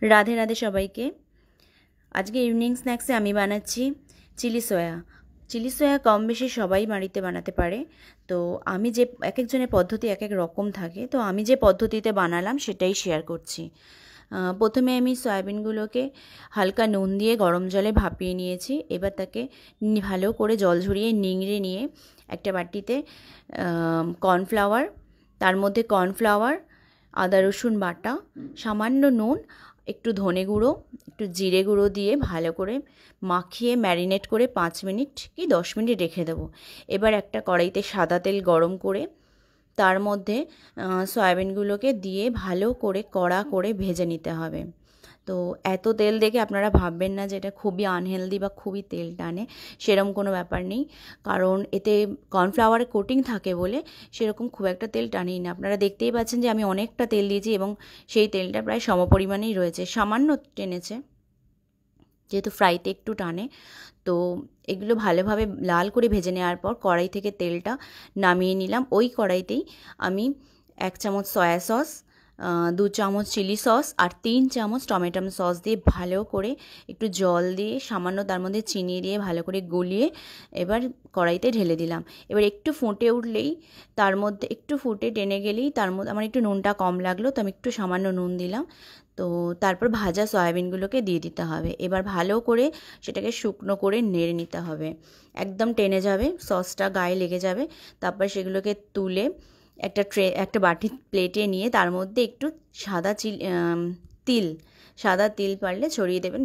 রাধে রাধে সবাইকে। আজকে ইভিনিং স্ন্যাক্সে আমি বানাচ্ছি চিলি সয়া। চিলি সয়া কম বেশি সবাই বাড়িতে বানাতে পারে। তো আমি যে এক একজনের পদ্ধতি এক এক রকম থাকে, তো আমি যে পদ্ধতিতে বানালাম সেটাই শেয়ার করছি। প্রথমে আমি সয়াবিনগুলোকে হালকা নুন দিয়ে গরম জলে ভাপিয়ে নিয়েছি। এবার তাকে ভালো করে জল ঝরিয়ে নিংড়ে নিয়ে একটা বাটিতে কর্নফ্লাওয়ার, তার মধ্যে কর্নফ্লাওয়ার, আদা রসুন বাটা, সামান্য নুন, একটু ধনে গুঁড়ো, একটু জিরে গুঁড়ো দিয়ে ভালো করে মাখিয়ে ম্যারিনেট করে 5 মিনিট কি 10 মিনিট রেখে দেবো। এবার একটা কড়াইতে সাদা তেল গরম করে তার মধ্যে সয়াবিনগুলোকে দিয়ে ভালো করে কড়া করে ভেজে নিতে হবে। তো এত তেল দেখে আপনারা ভাববেন না যে এটা খুবই আনহেলদি বা খুবই তেল টানে, সেরকম কোনো ব্যাপার নেই। কারণ এতে কর্নফ্লাওয়ারে কোটিং থাকে বলে সেরকম খুব একটা তেল টানেই না। আপনারা দেখতেই পাচ্ছেন যে আমি অনেকটা তেল দিয়েছি এবং সেই তেলটা প্রায় সমপরিমাণেই রয়েছে, সামান্য টেনেছে যেহেতু ফ্রাইতে একটু টানে। তো এগুলো ভালোভাবে লাল করে ভেজে নেওয়ার পর কড়াই থেকে তেলটা নামিয়ে নিলাম। ওই কড়াইতেই আমি 1 চামচ সয়া সস, 2 চামচ চিলি সস আর 3 চামচ টমেটো সস দিয়ে ভালো করে একটু জল দিয়ে সামান্য তার মধ্যে চিনি দিয়ে ভালো করে গলিয়ে এবার কড়াইতে ঢেলে দিলাম। এবার একটু ফুটে উঠলেই তার মধ্যে একটু ফুটে টেনে গেলেই তার মধ্যে আমার একটু নুনটা কম লাগলো, তো আমি একটু সামান্য নুন দিলাম। তো তারপর ভাজা সয়াবিনগুলোকে দিয়ে দিতে হবে। এবার ভালো করে সেটাকে শুকনো করে নেড়ে নিতে হবে, একদম টেনে যাবে, সসটা গায়ে লেগে যাবে। তারপর সেগুলোকে তুলে একটা বাটি প্লেটে নিয়ে তার মধ্যে একটু তিল, সাদা তিল পারলে ছড়িয়ে দেবেন।